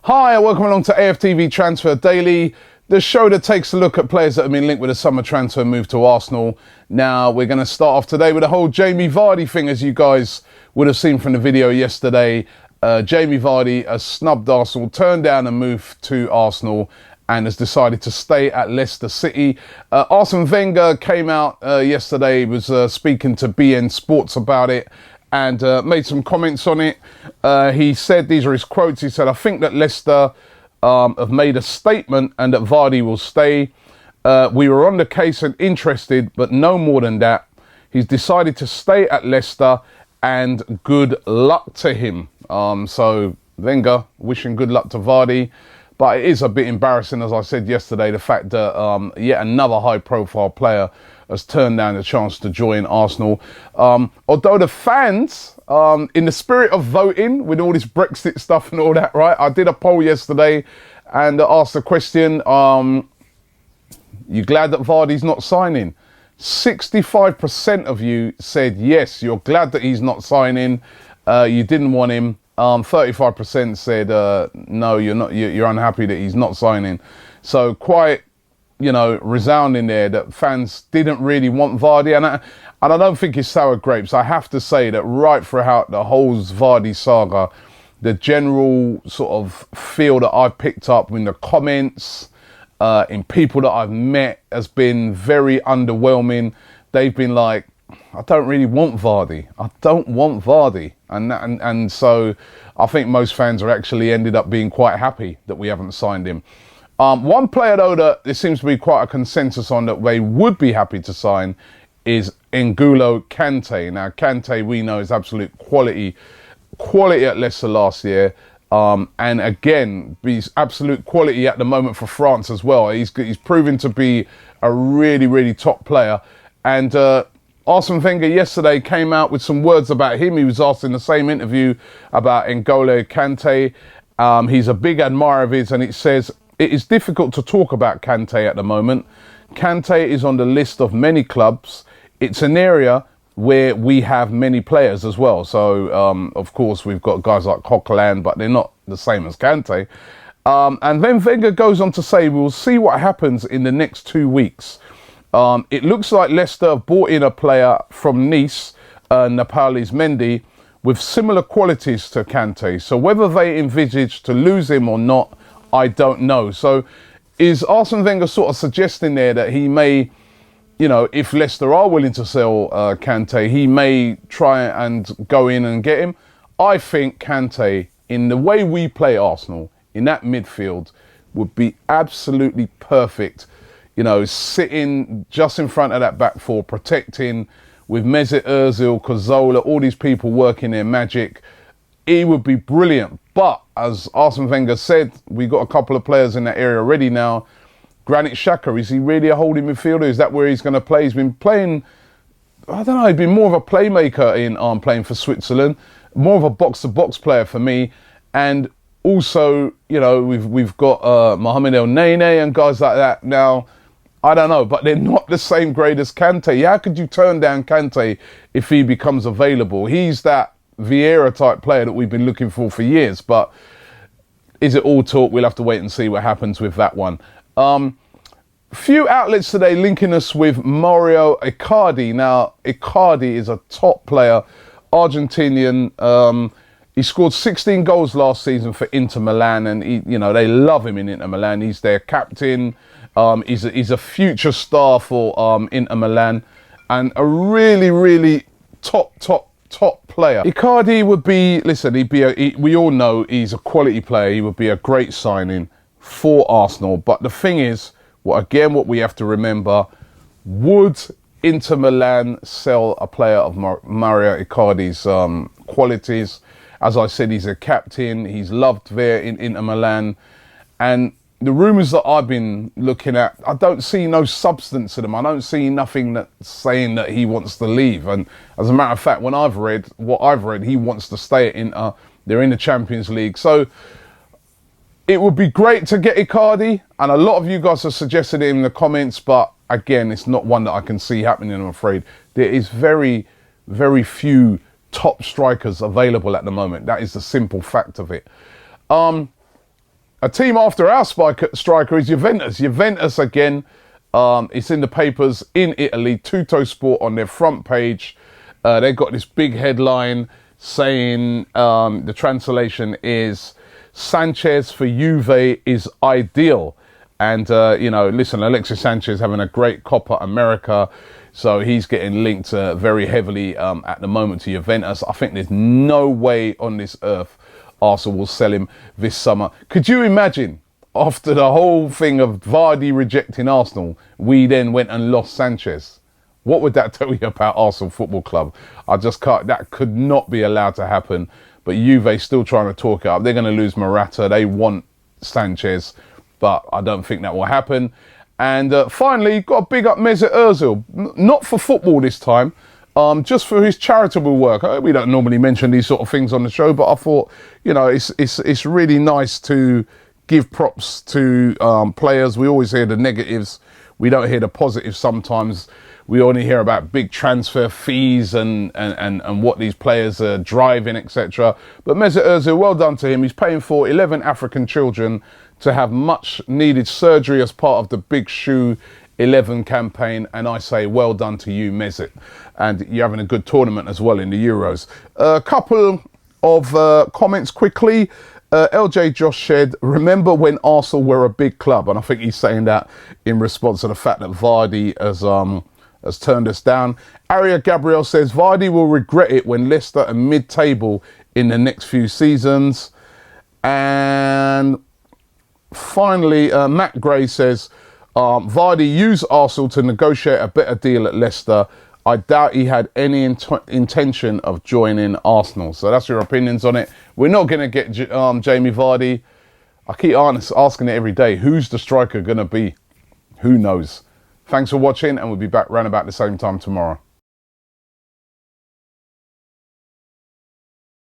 Hi, welcome along to AFTV Transfer Daily, the show that takes a look at players that have been linked with a summer transfer move to Arsenal. Now, we're going to start off today with the whole Jamie Vardy thing, as you guys would have seen from the video yesterday. Jamie Vardy has snubbed Arsenal, turned down a move to Arsenal, and has decided to stay at Leicester City. Arsene Wenger came out yesterday, was speaking to BN Sports about it, and made some comments on it. He said, these are his quotes, he said, "I think that Leicester have made a statement and that Vardy will stay. We were on the case and interested, but no more than that. He's decided to stay at Leicester and good luck to him." So Wenger wishing good luck to Vardy. But it is a bit embarrassing, as I said yesterday, the fact that yet another high-profile player has turned down the chance to join Arsenal. Although the fans, in the spirit of voting, with all this Brexit stuff and all that, right? I did a poll yesterday and asked the question, you glad that Vardy's not signing? 65% of you said yes, you're glad that he's not signing. You didn't want him. 35% said no, you're not. You're unhappy that he's not signing. So quite, resounding there that fans didn't really want Vardy, and I don't think it's sour grapes. I have to say that right throughout the whole Vardy saga, the general sort of feel that I've picked up in the comments, in people that I've met, has been very underwhelming. They've been like, I don't really want Vardy. I don't want Vardy. And so I think most fans are actually ended up being quite happy that we haven't signed him. One player, though, that there seems to be quite a consensus on that they would be happy to sign is N'Golo Kante. Now, Kante, we know, is absolute quality at Leicester last year. And again, he's absolute quality at the moment for France as well. He's proven to be a really, really top player. And Arsene Wenger yesterday came out with some words about him. He was asked in the same interview about N'Golo Kante. He's a big admirer of his, and it says, "It is difficult to talk about Kante at the moment. Kante is on the list of many clubs. It's an area where we have many players as well." So, of course, we've got guys like Coquelin, but they're not the same as Kante. And then Wenger goes on to say, "We'll see what happens in the next 2 weeks. It looks like Leicester have bought in a player from Nice, Nepalese Mendy, with similar qualities to Kante. So whether they envisage to lose him or not, I don't know." So is Arsene Wenger sort of suggesting there that he may, if Leicester are willing to sell Kante, he may try and go in and get him? I think Kante, in the way we play Arsenal, in that midfield, would be absolutely perfect. Sitting just in front of that back four, protecting with Mesut Ozil, Cazorla, all these people working their magic. He would be brilliant. But as Arsene Wenger said, we got a couple of players in that area already now. Granit Xhaka, is he really a holding midfielder? Is that where he's going to play? He's been playing, I don't know, he's been more of a playmaker in playing for Switzerland, more of a box-to-box player for me. And also, we've got Mohamed El Nene and guys like that now. I don't know, but they're not the same grade as Kante. How could you turn down Kante if he becomes available? He's that Vieira type player that we've been looking for years. But is it all talk? We'll have to wait and see what happens with that one. Few outlets today linking us with Mauro Icardi. Now, Icardi is a top player, Argentinian. He scored 16 goals last season for Inter Milan, and they love him in Inter Milan. He's their captain. He's a future star for Inter Milan, and a really, really top player. Icardi would be, we all know he's a quality player. He would be a great signing for Arsenal. But the thing is, what we have to remember, would Inter Milan sell a player of Mauro Icardi's qualities? As I said, he's a captain. He's loved there in Inter Milan. And the rumours that I've been looking at, I don't see no substance to them. I don't see nothing that's saying that he wants to leave. And as a matter of fact, when I've read, he wants to stay at Inter. They're in the Champions League. So it would be great to get Icardi. And a lot of you guys have suggested it in the comments. But again, it's not one that I can see happening, I'm afraid. There is very, very few top strikers available at the moment. That is the simple fact of it. A team after our striker is Juventus. Juventus again. It's in the papers in Italy. Tuttosport on their front page. They've got this big headline saying the translation is Sanchez for Juve is ideal. And, you know, listen, Alexis Sanchez having a great Copa America. So he's getting linked very heavily at the moment to Juventus. I think there's no way on this earth Arsenal will sell him this summer. Could you imagine, after the whole thing of Vardy rejecting Arsenal, we then went and lost Sanchez? What would that tell you about Arsenal Football Club? I just can't, that could not be allowed to happen. But Juve still trying to talk it up. They're going to lose Morata. They want Sanchez, but I don't think that will happen. And finally, got to big up Mesut Ozil. Not for football this time, just for his charitable work. We don't normally mention these sort of things on the show, but I thought, you know, it's really nice to give props to players. We always hear the negatives. We don't hear the positives sometimes. We only hear about big transfer fees and what these players are driving, etc. But Mesut Ozil, well done to him. He's paying for 11 African children to have much needed surgery as part of the Big Shoe 11 campaign. And I say well done to you, Mesut. And you're having a good tournament as well in the Euros. A couple of comments quickly. LJ Josh said, remember when Arsenal were a big club? And I think he's saying that in response to the fact that Vardy has turned us down. Aria Gabriel says, Vardy will regret it when Leicester are mid-table in the next few seasons. And finally, Matt Gray says, Vardy used Arsenal to negotiate a better deal at Leicester. I doubt he had any intention of joining Arsenal. So that's your opinions on it. We're not going to get Jamie Vardy. I keep asking it every day. Who's the striker going to be? Who knows? Thanks for watching, and we'll be back round about the same time tomorrow.